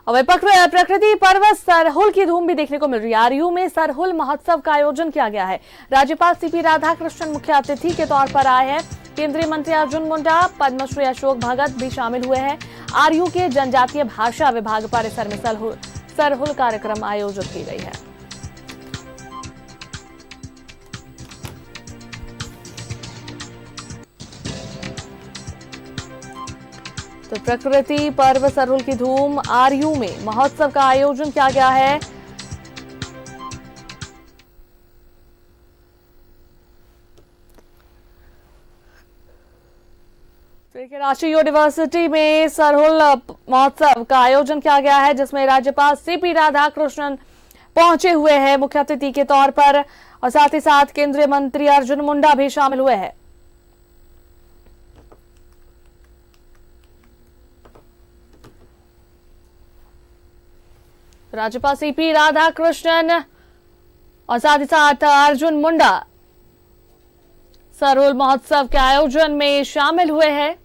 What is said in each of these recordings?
अब प्रकृति पर्व सरहुल की धूम भी देखने को मिल रही है। आरयू में सरहुल महोत्सव का आयोजन किया गया है। राज्यपाल सीपी राधाकृष्णन मुख्य अतिथि के तौर पर आए हैं। केंद्रीय मंत्री अर्जुन मुंडा, पद्मश्री अशोक भगत भी शामिल हुए हैं। आरयू के जनजातीय भाषा विभाग परिसर में सरहुल कार्यक्रम आयोजित की गई है। तो प्रकृति पर्व सरहुल की धूम, आरयू में महोत्सव का आयोजन किया गया है। राष्ट्रीय यूनिवर्सिटी में सरहुल महोत्सव का आयोजन किया गया है, जिसमें राज्यपाल सीपी राधाकृष्णन पहुंचे हुए हैं मुख्य अतिथि के तौर पर, और साथ ही साथ केंद्रीय मंत्री अर्जुन मुंडा भी शामिल हुए हैं। राज्यपाल सीपी राधाकृष्णन और साथ ही साथ अर्जुन मुंडा सरहुल महोत्सव के आयोजन में शामिल हुए हैं।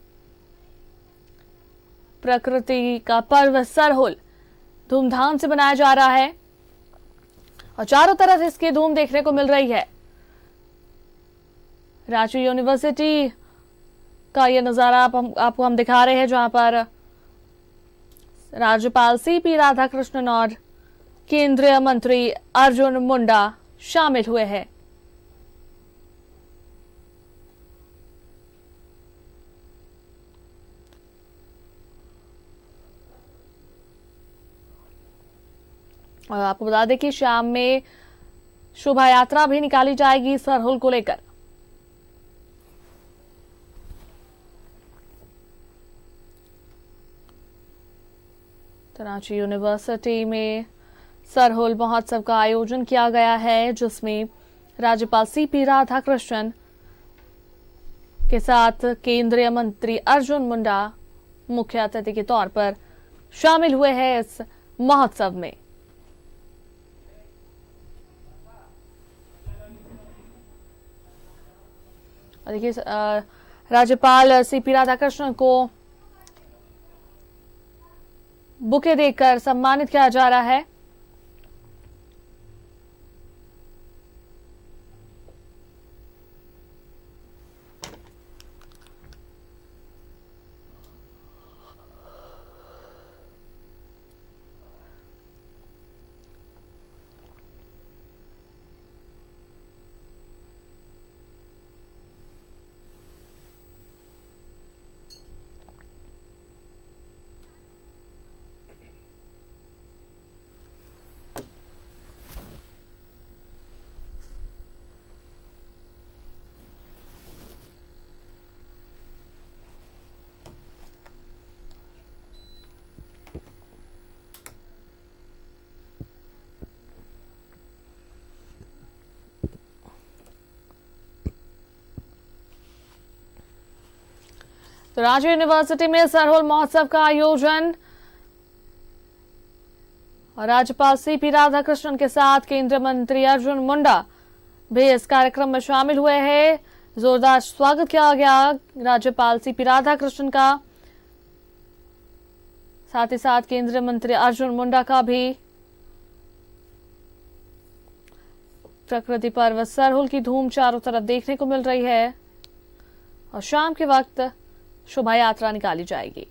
प्रकृति का पर्व सरहुल धूमधाम से मनाया जा रहा है और चारों तरफ इसकी धूम देखने को मिल रही है। रांची यूनिवर्सिटी का ये नजारा आपको हम दिखा रहे हैं, जहां पर राज्यपाल सीपी राधाकृष्णन और केंद्रीय मंत्री अर्जुन मुंडा शामिल हुए हैं। और आपको बता दें कि शाम में शोभा यात्रा भी निकाली जाएगी सरहुल को लेकर। रांची यूनिवर्सिटी में सरहुल महोत्सव का आयोजन किया गया है, जिसमें राज्यपाल सीपी राधाकृष्णन के साथ केंद्रीय मंत्री अर्जुन मुंडा मुख्य अतिथि के तौर पर शामिल हुए हैं इस महोत्सव में। देखिए, राज्यपाल सीपी राधाकृष्णन को बुके देकर सम्मानित किया जा रहा है। तो रांची यूनिवर्सिटी में सरहुल महोत्सव का आयोजन और राज्यपाल सीपी राधाकृष्णन के साथ केंद्रीय मंत्री अर्जुन मुंडा भी इस कार्यक्रम में शामिल हुए हैं। जोरदार स्वागत किया गया राज्यपाल सीपी राधाकृष्णन का, साथ ही साथ केंद्रीय मंत्री अर्जुन मुंडा का भी। प्रकृति पर्व सरहुल की धूम चारों तरफ देखने को मिल रही है और शाम के वक्त शोभा यात्रा निकाली जाएगी।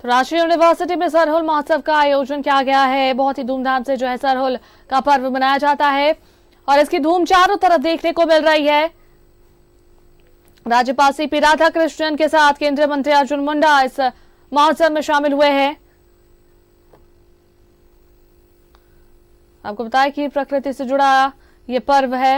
राजकीय यूनिवर्सिटी में सरहुल महोत्सव का आयोजन किया गया है। बहुत ही धूमधाम से जो है सरहुल का पर्व मनाया जाता है और इसकी धूम चारों तरफ देखने को मिल रही है। राज्यपाल सीपी राधाकृष्णन के साथ केंद्रीय मंत्री अर्जुन मुंडा इस महोत्सव में शामिल हुए हैं। आपको बताया कि प्रकृति से जुड़ा ये पर्व है।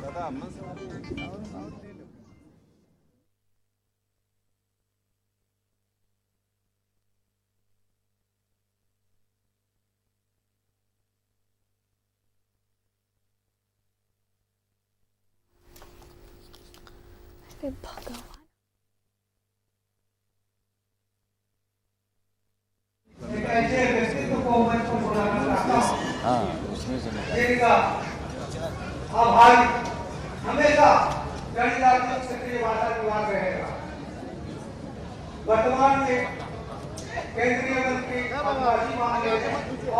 भगवान ऐसे व्यक्तित्व को मंच पर बुलाना चाहता हूं। भाई हमेशा जनजातीय क्षेत्रीय भाषा विभाग रहेगा। वर्तमान में केंद्रीय मंत्री आदिवासी मामले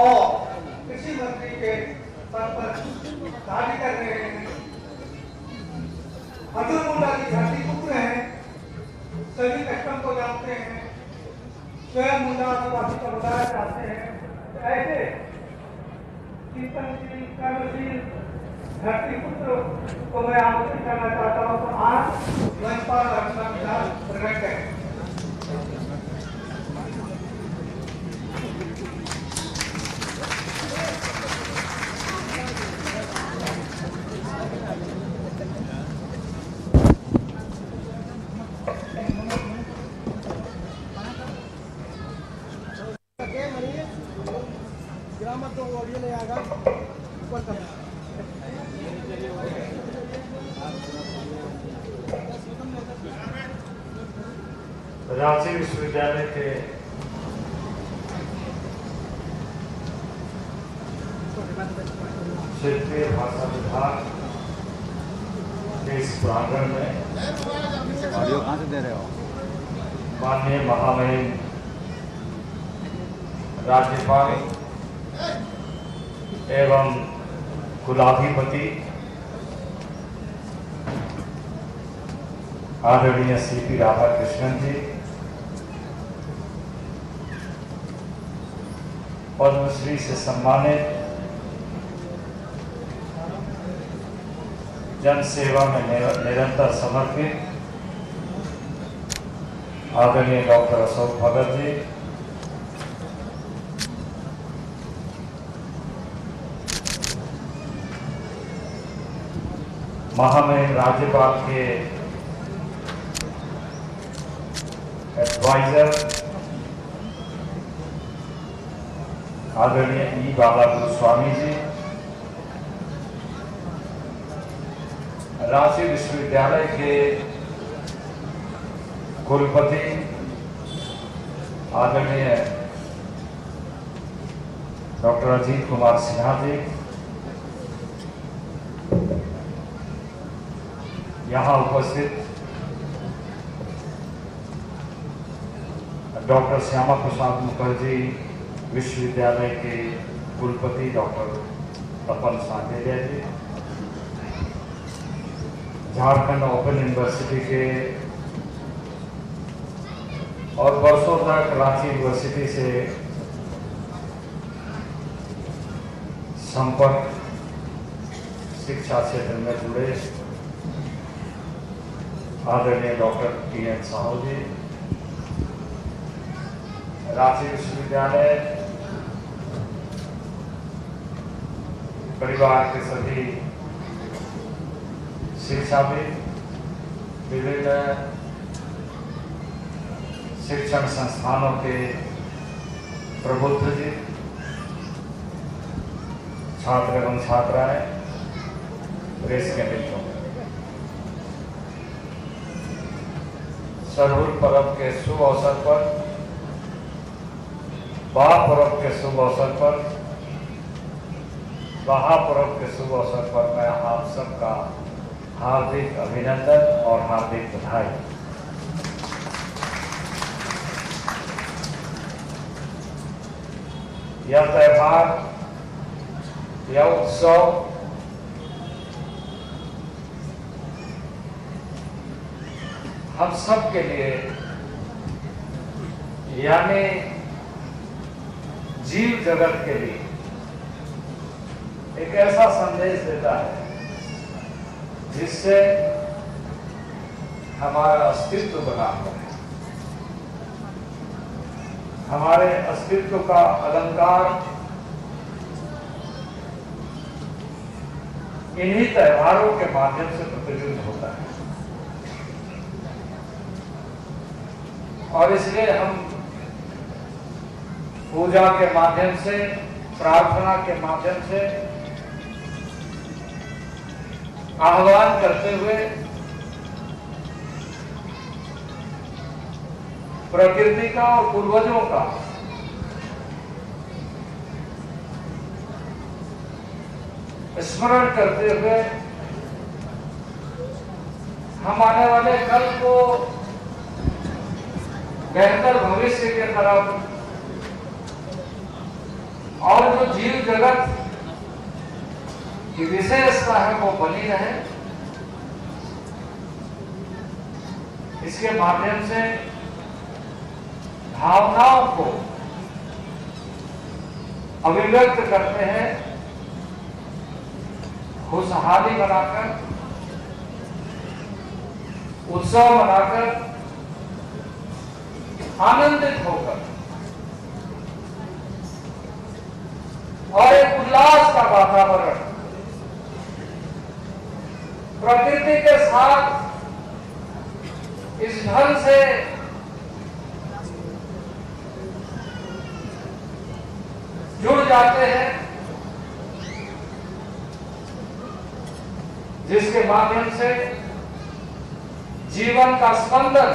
और कृषि मंत्री के पद पर कार्य कर रहे हैं। अर्जुन मुंडा की धरती पुत्र हैं, सभी कस्टम को जानते हैं, स्वयं मुंडा आदिवासी समुदाय चाहते हैं। ऐसे चिंतनशील कर्मशील धरती पुत्र को मैं आमंत्रित करना चाहता हूँ। तो आज मंच पर अपना विचार प्रकट करें। रांची विश्वविद्यालय के क्षेत्रीय भाषा विभाग के इस प्रांगण में ऑडियो कहाँ से दे रहे हो? माननीय महामहिम राज्यपाल एवं कुलाधिपति आदरणीय CP राधाकृष्णन जी, पद्मश्री से सम्मानित, जन सेवा में निरंतर समर्पित आदरणीय डॉक्टर अशोक भगत जी, महामहिम राज्यपाल के एडवाइजर आदरणीय ई बाला गोस्वामी जी, रांची विश्वविद्यालय के कुलपति आदरणीय डॉक्टर अजीत कुमार सिन्हा जी, यहाँ उपस्थित डॉक्टर श्यामा प्रसाद मुखर्जी विश्वविद्यालय के कुलपति डॉक्टर तपन सांडेलिया जी, झारखंड ओपन यूनिवर्सिटी के और वर्षों तक रांची यूनिवर्सिटी से संपर्क शिक्षा क्षेत्र में जुड़े आदरणीय डॉक्टर TN साहू जी, रांची विश्वविद्यालय परिवार के सभी शिक्षाविद, विभिन्न शिक्षण संस्थानों के प्रबुद्ध जी, छात्र एवं छात्राएं, प्रेस के मित्रों, सरहुल पर्व के शुभ अवसर पर, महापर्व के शुभ अवसर पर, महापर्व के शुभ अवसर पर मैं आप सबका हार्दिक अभिनंदन और हार्दिक बधाई। यह त्योहार, यह उत्सव हम सब के लिए, यानी जीव जगत के लिए एक ऐसा संदेश देता है जिससे हमारा अस्तित्व बना हुआ है। हमारे अस्तित्व का अलंकार इन्हीं त्योहारों के माध्यम से प्रतिबिंबित होता है और इसलिए हम पूजा के माध्यम से, प्रार्थना के माध्यम से आह्वान करते हुए प्रकृति का और पूर्वजों का स्मरण करते हुए हम आने वाले कल को बेहतर भविष्य के तरफ और जो जीव जगत की विशेषता है वो बनी रहे, इसके माध्यम से भावनाओं को अभिव्यक्त करते हैं, खुशहाली बनाकर, उत्सव मनाकर, आनंदित होकर और एक उल्लास का वातावरण प्रकृति के साथ इस ढंग से जुड़ जाते हैं जिसके माध्यम से जीवन का स्पंदन,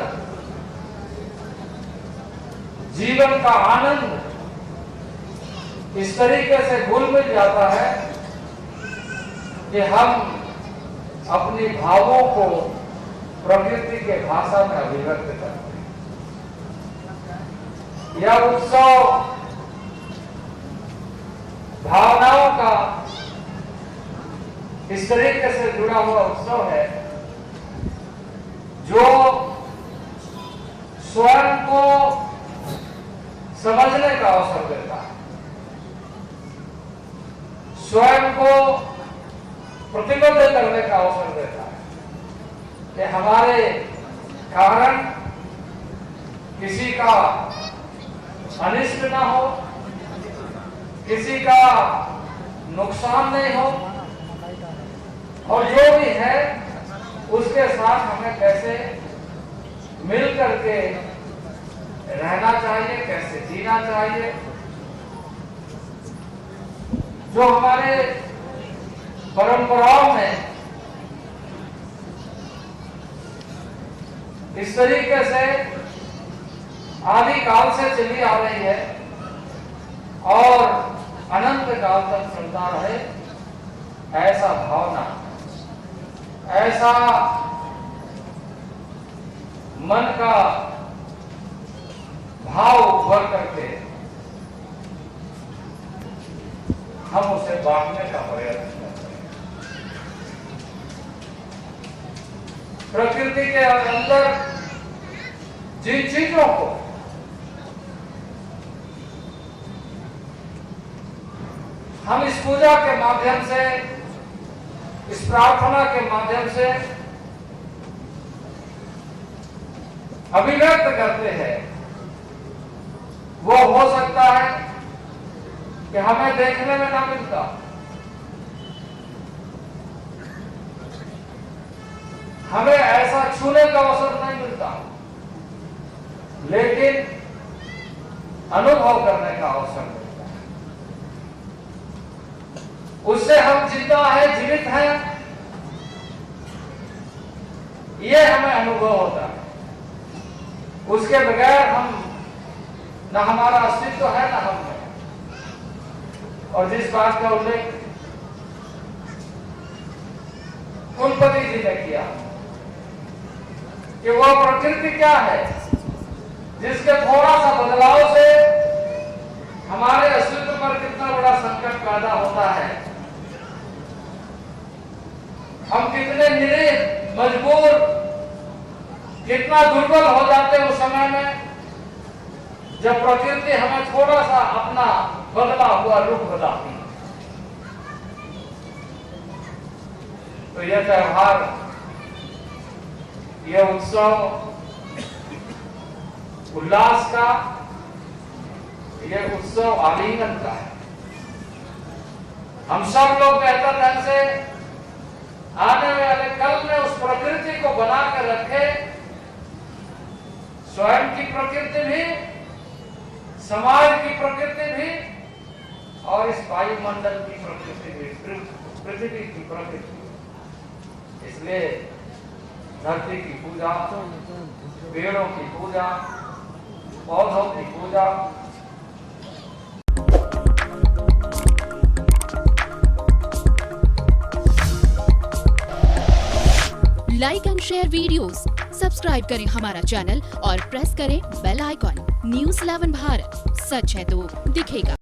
जीवन का आनंद इस तरीके से घुल मिल जाता है कि हम अपने भावों को प्रकृति के भाषा में अभिव्यक्त करते हैं। यह उत्सव भावनाओं का इस तरीके से जुड़ा हुआ उत्सव है जो स्वयं को समझने का अवसर देता है, स्वयं को प्रतिबद्ध करने का अवसर देता है कि हमारे कारण किसी का अनिष्ट ना हो, किसी का नुकसान नहीं हो, और जो भी है उसके साथ हमें कैसे मिल करके रहना चाहिए, कैसे जीना चाहिए। जो हमारे परंपराओं में इस तरीके से आदि काल से चली आ रही है और अनंत काल तक चलता रहे, ऐसा भावना, ऐसा मन का भाव उभर करके हम उसे बांटने का प्रयत्न करते हैं। प्रकृति के अंदर जिन चीजों को हम इस पूजा के माध्यम से, इस प्रार्थना के माध्यम से अभिव्यक्त करते हैं, वो हो सकता है कि हमें देखने में ना मिलता, हमें ऐसा छूने का अवसर नहीं मिलता, लेकिन अनुभव करने का अवसर मिलता है। उससे हम जिंदा है, जीवित हैं, ये हमें अनुभव होता है। उसके बगैर हम न हमारा अस्तित्व है, न हम है। और जिस बात का उल्लेख कुलपति जी ने किया कि वह प्रकृति क्या है जिसके थोड़ा सा बदलाव से हमारे अस्तित्व पर कितना बड़ा संकट पैदा होता है, हम कितने निरीह, मजबूर, कितना दुर्बल हो जाते हैं उस समय में जब प्रकृति हमें थोड़ा सा अपना बदला हुआ रूप बताती है। तो यह त्योहार, यह उत्सव उल्लास का, यह उत्सव आलिंगन का है। हम सब लोग बेहतर ढंग से आने वाले कल में उस प्रकृति को बनाकर रखे, स्वयं की प्रकृति भी, समाज की प्रकृति भी, और इस वायुमंडल की प्रकृति भी, पृथ्वी की प्रकृति। इसलिए धरती की पूजा, पेड़ों की पूजा, पौधों की पूजा, like and share videos, subscribe करें हमारा चैनल और प्रेस करें बेल आइकॉन। न्यूज़ 11 भारत, सच है तो दिखेगा।